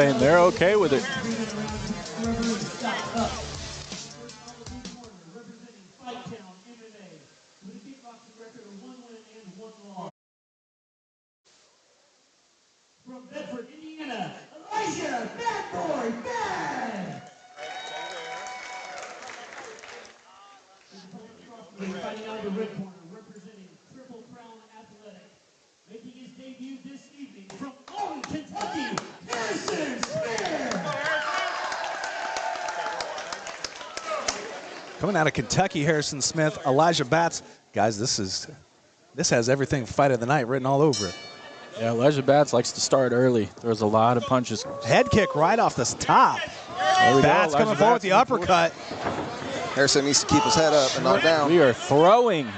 And they're okay with it. From Bedford, Indiana, Elijah Bad Boy Batz. Fighting out of the red corner, representing Triple Crown Athletic, making his debut this evening from Alton, Kentucky, Harrison Smith. Coming out of Kentucky, Harrison Smith, Elijah Batz. Guys, this has everything fight of the night written all over it. Yeah, Elijah Batz likes to start early. Throws a lot of punches. Head kick right off the top. Batz coming forward with the uppercut. Harrison needs to keep his head up and not down. We are throwing.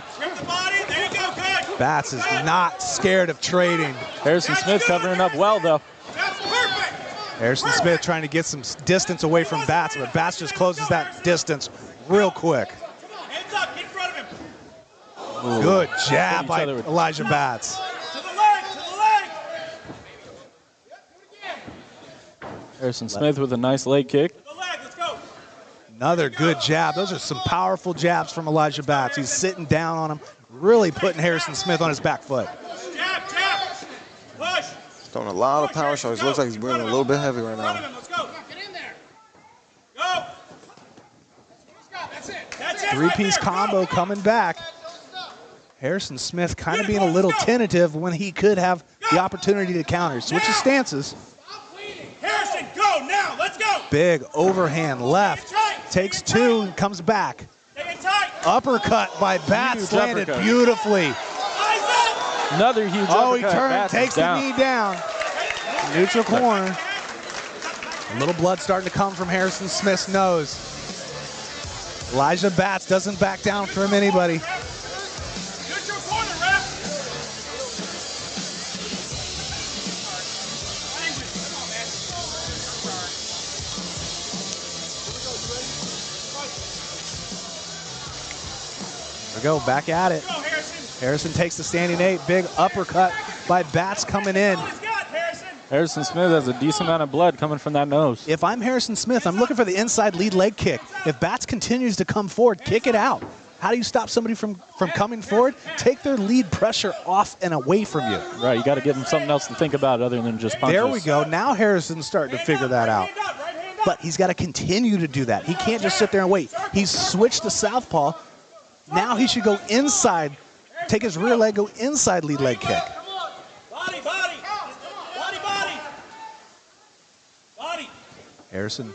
Batz is not scared of trading. Harrison Smith covering up well, though. Harrison Smith trying to get some distance away from Batz, but Batz just closes that distance real quick. Hands up, get in front of him. Ooh. Good jab by Elijah Batz. Harrison Smith with a nice leg kick. Another good jab. Those are some powerful jabs from Elijah Batz. He's sitting down on him, really putting Harrison Smith on his back foot. Jab, jab, push. Throwing a lot of power shots. Looks like he's breathing a little bit heavy right now. Let's go. Get in there. Go. That's it. That's it. Three-piece combo coming back. Harrison Smith kind of being a little tentative when he could have the opportunity to counter. Switches stances. Harrison, go now. Let's go. Big overhand left. Takes two and comes back. Uppercut by Batz, Huge landed uppercut. beautifully. Another huge Oh, he uppercut. turned, Batz takes is the down. knee down. Neutral corner. A little blood starting to come from Harrison Smith's nose. Elijah Batz doesn't back down from anybody. Neutral corner, ref. There we go, back at it. Go, Harrison. Harrison takes the standing 8. Big uppercut by Batz coming in. He's got Harrison. Harrison Smith has a decent amount of blood coming from that nose. If I'm Harrison Smith, I'm looking for the inside lead leg kick. If Batz continues to come forward, kick it out. How do you stop somebody from coming forward? Take their lead pressure off and away from you. Right, you got to give him something else to think about other than just punches. There we go. Now Harrison's starting to figure that out. But he's got to continue to do that. He can't just sit there and wait. He's switched to southpaw. Now he should go inside, take his rear leg, go inside lead leg kick. Body, body. Body, body. Body. Harrison.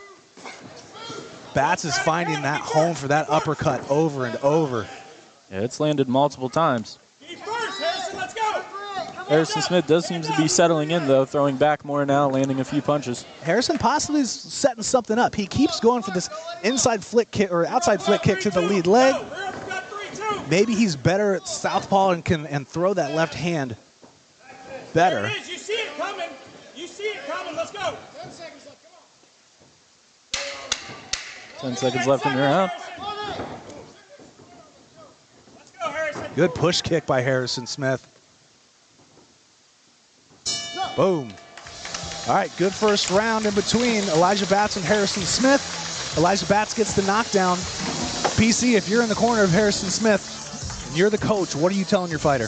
Batz is finding that home for that uppercut over and over. Yeah, it's landed multiple times. Keep first, Harrison. Let's go. Harrison Smith does seem to be settling in, though, throwing back more now, landing a few punches. Harrison possibly is setting something up. He keeps going for this inside flick kick or outside flick kick to the lead leg. Maybe he's better at southpaw and can throw that left hand better. There it is. You see it coming. You see it coming. Let's go. 10 seconds left. Come on. 10 seconds left in the round. Let's go, Harrison. Good push kick by Harrison Smith. Boom. All right, good first round in between Elijah Batz and Harrison Smith. Elijah Batz gets the knockdown. PC, if you're in the corner of Harrison Smith, and you're the coach, what are you telling your fighter?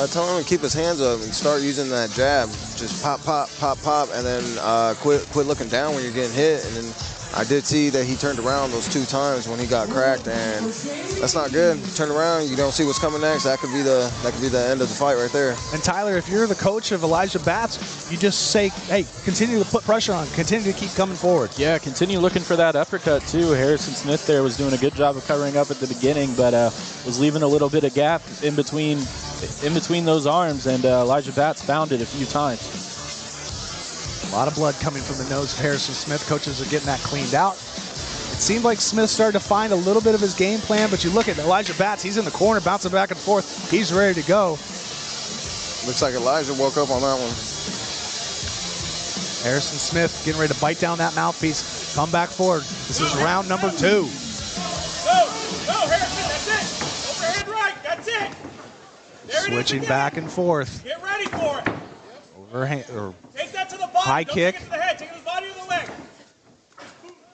Tell him to keep his hands up and start using that jab. Just pop, pop, pop, pop, and then quit looking down when you're getting hit. And then I did see that he turned around those 2 times when he got cracked, and that's not good. Turn around, you don't see what's coming next. That could be the end of the fight right there. And Tyler, if you're the coach of Elijah Batz, you just say, hey, continue to put pressure on, continue to keep coming forward. Yeah, continue looking for that uppercut, too. Harrison Smith there was doing a good job of covering up at the beginning, but was leaving a little bit of gap in between those arms, and Elijah Batz found it a few times. A lot of blood coming from the nose of Harrison Smith. Coaches are getting that cleaned out. It seemed like Smith started to find a little bit of his game plan, but you look at Elijah Batz, he's in the corner, bouncing back and forth. He's ready to go. Looks like Elijah woke up on that one. Harrison Smith getting ready to bite down that mouthpiece. Come back forward. This is round number 2. Go, Harrison, that's it. Overhand right, that's it. There Switching it is back and forth. Get ready for it. Overhand, or Take that to the body. high Don't kick. Take it to the head. Take it to the body of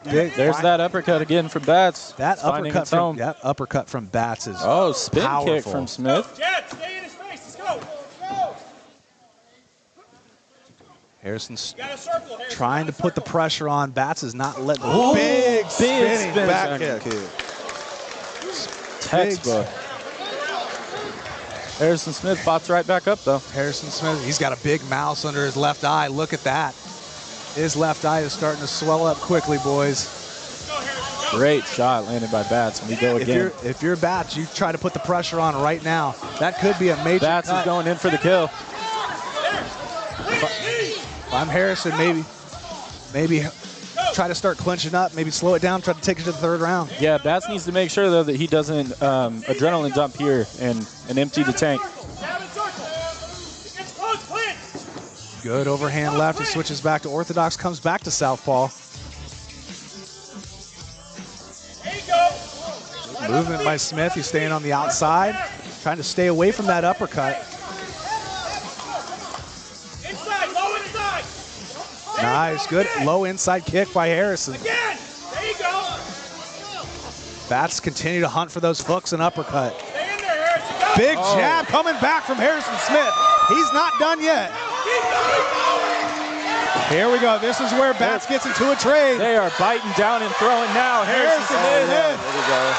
There's that uppercut again from Batz. That Finding uppercut its home. from Batz is Spin powerful. kick from Smith. Jets, stay in his face. Let's go. Harrison's Got a circle, Harrison. trying to put the pressure on. Batz is not letting Big spinning spin back back kick. Textbook. Harrison Smith pops right back up, though. Harrison Smith, he's got a big mouse under his left eye. Look at that. His left eye is starting to swell up quickly, boys. Great shot landed by Batz. And we go again. If you're Batz, you try to put the pressure on right now. That could be a major Batz cut. is going in for the kill. If I'm Harrison, maybe try to start clinching up, maybe slow it down, try to take it to the third round. Yeah, Batz needs to make sure, though, that he doesn't adrenaline dump here and empty the tank. Good overhand left. He switches back to orthodox, comes back to southpaw. Movement by Smith. He's staying on the outside, trying to stay away from that uppercut. Nice, good low inside kick by Harrison. Again. There you go. Batz continue to hunt for those hooks and uppercut. Stay in there, Harrison. Go. Big jab coming back from Harrison Smith. He's not done yet. Keep going. Here we go. This is where Batz gets into a trade. They are biting down and throwing now. Harrison Smith. There we go.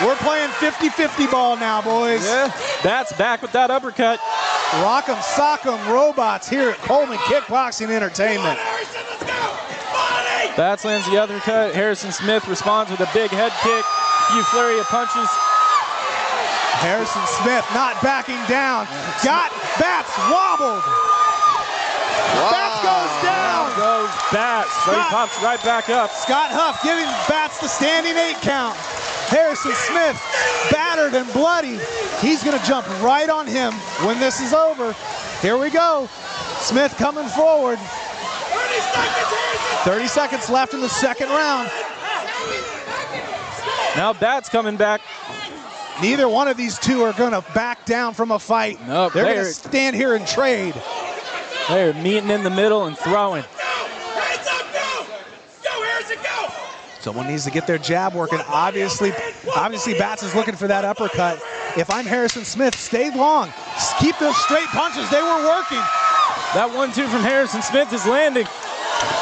We're playing 50-50 ball now, boys. Yeah, Batz back with that uppercut. Rock'em sock'em robots here at Coleman Kickboxing Entertainment. Harrison, let's go. Body. Batz lands the uppercut. Harrison Smith responds with a big head kick. Few flurry of punches. Harrison Smith not backing down. Got Batz wobbled. Batz goes down. Goes Batz. But he pops right back up. Scott Huff giving Batz the standing 8 count. Harrison Smith battered and bloody. He's going to jump right on him when this is over. Here we go. Smith coming forward. 30 seconds, Harrison. 30 seconds left in the second round. Now Batz coming back. Neither one of these two are going to back down from a fight. Nope, They're going to they're- stand here and trade. They're meeting in the middle and throwing. Go. Hands up, go. Go, Harrison, go. Someone needs to get their jab working. Obviously Batz is looking for that uppercut. If I'm Harrison Smith, stay long. Keep those straight punches. They were working. That 1-2 from Harrison Smith is landing.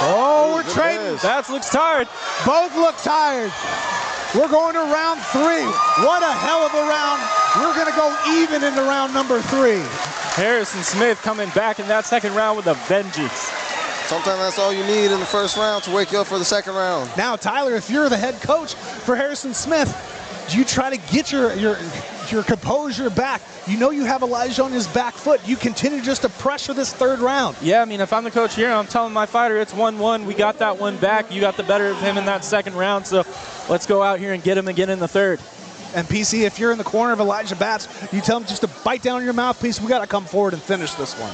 Oh, we're Good trading. miss. Batz looks tired. Both look tired. We're going to round 3. What a hell of a round. We're going to go even into round number 3. Harrison Smith coming back in that second round with a vengeance. Sometimes that's all you need in the first round to wake you up for the second round. Now, Tyler, if you're the head coach for Harrison Smith, do you try to get your composure back? You know you have Elijah on his back foot. You continue just to pressure this third round. Yeah, I mean, if I'm the coach here, I'm telling my fighter it's 1-1. We got that one back. You got the better of him in that second round, so let's go out here and get him again in the third. And PC, if you're in the corner of Elijah Batz, you tell him just to bite down your mouthpiece. We got to come forward and finish this one.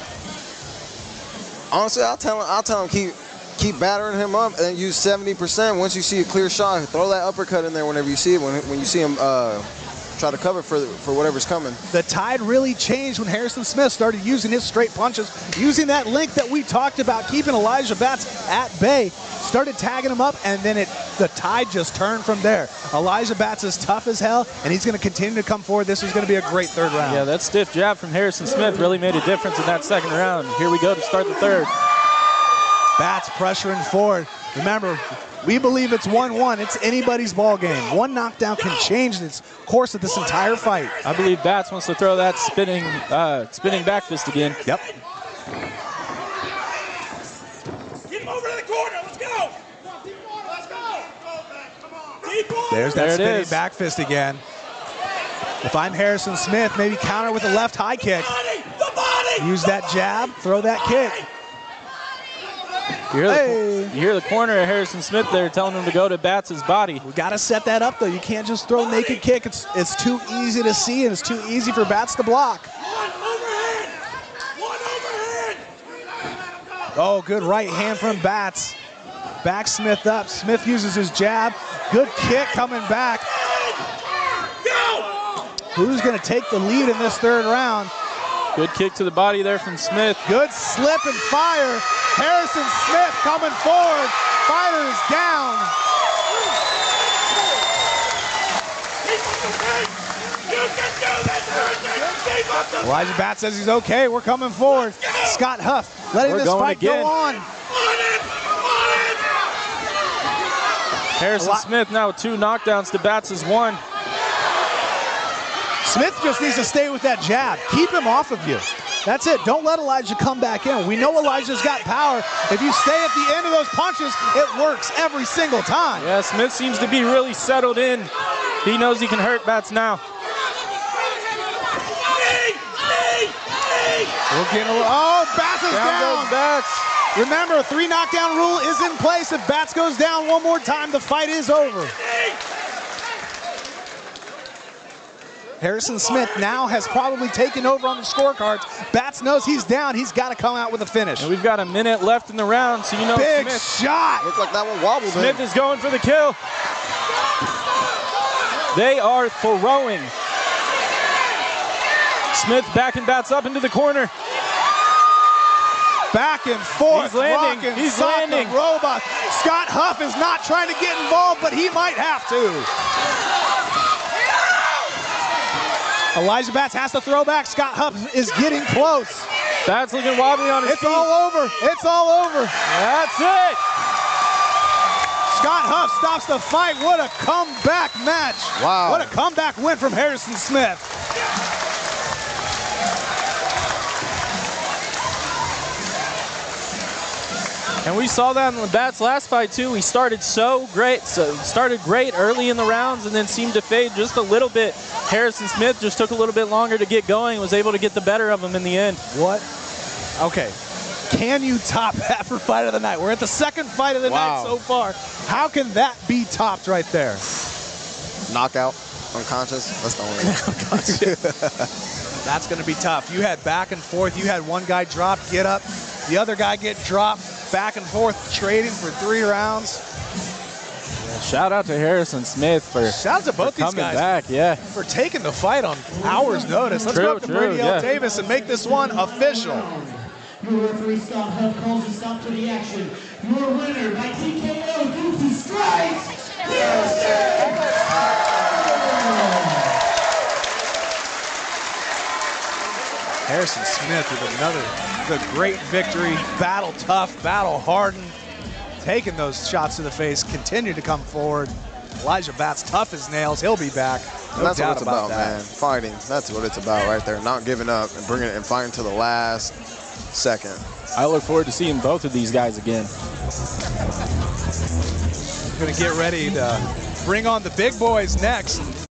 Honestly, I'll tell him keep battering him up and use 70%. Once you see a clear shot, throw that uppercut in there whenever you see it. When you see him try to cover for whatever's coming. The tide really changed when Harrison Smith started using his straight punches, using that link that we talked about, keeping Elijah Batz at bay. Started tagging him up, and then the tide just turned from there. Elijah Batz is tough as hell, and he's going to continue to come forward. This is going to be a great third round. Yeah, that stiff jab from Harrison Smith really made a difference in that second round. Here we go to start the third. Batz pressuring forward. Remember, we believe it's 1-1. It's anybody's ball game. One knockdown can change the course of this entire fight. I believe Batz wants to throw that spinning back fist again. Yep. Get him over to the corner. Let's go. Let's go. Deep ball. There's There that it spinning is. back fist again. If I'm Harrison Smith, maybe counter with a left high kick. The body. Use that jab, throw that kick. You Hey. hear the corner of Harrison Smith there telling him to go to Batz's body. We got to set that up, though. You can't just throw naked kick. It's too easy to see, and it's too easy for Batz to block. One overhand. One overhand. Oh, good right hand from Batz. Back Smith up. Smith uses his jab. Good kick coming back. Go. Who's going to take the lead in this third round? Good kick to the body there from Smith. Good slip and fire. Harrison Smith coming forward. Fighter is down. Elijah Batz says he's okay. We're coming forward. Scott Huff letting this fight go on. Harrison Smith now with 2 knockdowns to Batz' 1. Smith just needs to stay with that jab. Keep him off of you. That's it. Don't let Elijah come back in. We know Elijah's got power. If you stay at the end of those punches, it works every single time. Yeah, Smith seems to be really settled in. He knows he can hurt Batz now. Batz is down. Down goes Batz. Remember, a 3 knockdown rule is in place. If Batz goes down one more time, the fight is over. Harrison Smith now has probably taken over on the scorecards. Batz knows he's down. He's got to come out with a finish. And we've got a minute left in the round, so you know Big Smith. shot. Looked like that one wobbled him. Smith is going for the kill. They are throwing. Smith backing Batz up into the corner. Back and forth. He's landing. Rocking, He's socking, landing. robot. Scott Huff is not trying to get involved, but he might have to. Elijah Batz has to throw back. Scott Huff is getting close. Batz looking wobbly on his feet. It's all over. It's all over. That's it. Scott Huff stops the fight. What a comeback match. Wow. What a comeback win from Harrison Smith. And we saw that in the Batz last fight too. He started started great early in the rounds and then seemed to fade just a little bit. Harrison Smith just took a little bit longer to get going, was able to get the better of him in the end. What? Okay. Can you top that for fight of the night? We're at the second fight of the night so far. How can that be topped right there? Knockout, unconscious. That's the only one. That's going to be tough. You had back and forth. You had one guy drop, get up, the other guy get dropped, back and forth, trading for 3 rounds. Yeah, shout out to Harrison Smith for Shout out to both these coming guys back. Yeah. for taking the fight on hours' notice. Let's go up to Brady L. Davis and make this one official. Your referee Scott Huff calls a stop to the action. Your winner by TKO due to strikes, Harrison Smith with the great victory. Battle tough, battle hardened, taking those shots to the face, continue to come forward. Elijah Batz, tough as nails. He'll be back. No That's what doubt it's about, that. man. Fighting. That's what it's about right there. Not giving up and bringing it and fighting to the last second. I look forward to seeing both of these guys again. We're going to get ready to bring on the big boys next.